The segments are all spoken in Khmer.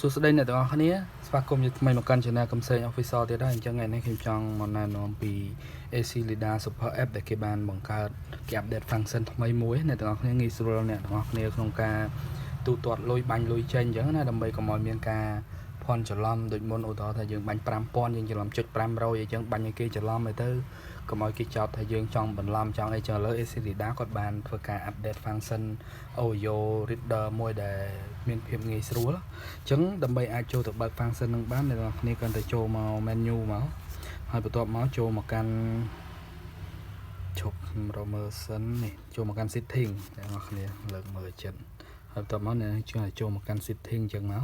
សួស្តីអ្នកទាំងអស់គ្នាស្វាគមន៍ថ្មីមកកាន់ Channel កំសែង Official ទៀតហើយអញ្ចឹងថ្ងៃនេះខ្ញុំចង់មកណែនាំពី AC Lida Super App ដែលគេបានបង្កើតគេ update function ថ្មីមួយអ្នកទាំងអស់គ្នាងាយស្រួលអ្នកទាំងអស់គ្នាក្នុងការទូទាត់លុយបាញ់លុយចេញអញ្ចឹងណាដើម្បីកុំឲ្យមានការភ័ន្តច្រឡំដូចមុនឧទាហរណ៍ថាយើងបាញ់ 5000 យើងច្រឡំចុច 500 អញ្ចឹងបាញ់ឲ្យគេច្រឡំទៅកុំឲ្យគេចោទថាយើងចង់បន្លំចង់អីចឹងឥឡូវ AC Lida គាត់បានធ្វើការ update function Oyo Reader មួយដែលមានភាពងាយស្រួលអញ្ចឹងដើម្បីអាចចូលទៅបើក function នឹងបានអ្នកនរគ្នាគ្រាន់តែចូលមក menu មកហើយបន្ទាប់មកចូលមកកាន់ឈប់រមើសិននេះចូលមកកាន់ setting អ្នកនរគ្នាលើកមើលចិត្តហើយបន្ទាប់មកអ្នកចូលមកកាន់ setting អញ្ចឹងមក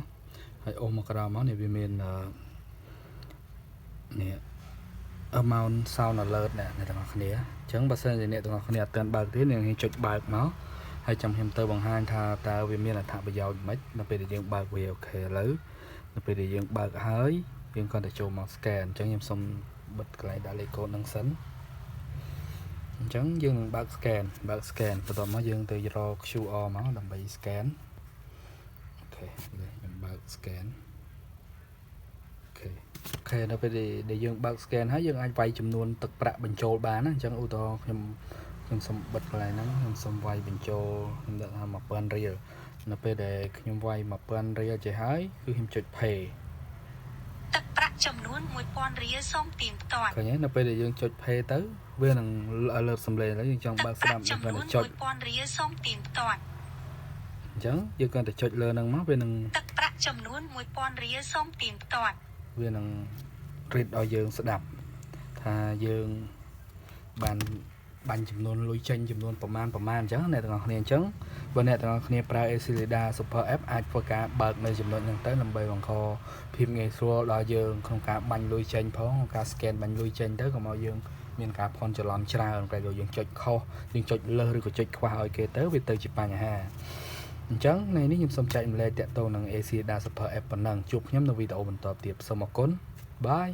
ហើយអូសមកក្រោមមកនេះវាមាននេះ amount sound alert អ្នកទាំងអស់គ្នាអញ្ចឹងបើសិនជាអ្នកទាំងអស់គ្នាអត់ទាន់បើកទេអ្នកចុចបើកមកហើយចាំខ្ញុំទៅបង្ហាញថាតើវាមានអត្ថប្រយោជន៍មិននៅពេលដែលយើងបើកវាអូខេឥឡូវនៅពេលដែលយើងបើកហើយយើងគាត់ទៅចូលមក scan អញ្ចឹងខ្ញុំសុំបិទកន្លែងដាក់លេខកូដនឹងសិនអញ្ចឹងយើងនឹងបើក scan បន្ទាប់មកយើងទៅរក QR មកដើម្បី scan អូខេខ្ញុំបើក scan អូខេនៅពេលដែលយើងបើក scan ហើយយើងអាចវាយចំនួនទឹកប្រាក់បញ្ចូលបានណាអញ្ចឹងឧទាហរណ៍ខ្ញុំសុំបិទកន្លែងហ្នឹងខ្ញុំសុំវាយបញ្ចូលខ្ញុំដាក់ថា 1000 រៀលនៅពេលដែលខ្ញុំវាយ 1000 រៀលចេះហើយគឺខ្ញុំចុច pay ទឹកប្រាក់ចំនួន 1000 រៀលសូមទាញផ្ទាត់ឃើញទេនៅពេលដែលយើងចុច pay ទៅវានឹង alert សំឡេងហើយយើងចង់បើកស្ដាប់យើងគាត់ទៅចុច 1000 រៀលសូមទាញផ្ទាត់អញ្ចឹងយើងគាត់ទៅចុចលើហ្នឹងមកវានឹងទឹកប្រាក់ចំនួន 1000 រៀលសូមទាញផ្ទាត់វានឹង read ឲ្យយើងស្ដាប់ថាយើងបានបាញ់ចំនួនលុយចេញចំនួនប្រមាណអញ្ចឹងអ្នកទាំងអស់គ្នាអញ្ចឹងបើអ្នកទាំងអស់គ្នាប្រើ AC Lida Super App អាចធ្វើការបើកនៅចំណុចហ្នឹងទៅដើម្បីបង្កភាពងាយស្រួលដល់យើងក្នុងការបាញ់លុយចេញផងក្នុងការ scan បាញ់លុយចេញទៅកុំឲ្យយើងមានការភ័ន្តច្រឡំច្រើនតែបើយើងចុចខុសយើងចុចលើសឬក៏ចុចខ្វះឲ្យគេទៅវាទៅជាបញ្ហាអញ្ចឹងថ្ងៃនេះខ្ញុំសូមចែកម្លែកតាក់ទងនឹង AC Lida Super App ប៉ុណ្ណឹងជួបខ្ញុំនៅវីដេអូបន្តទៀតសូមអរគុណបាយ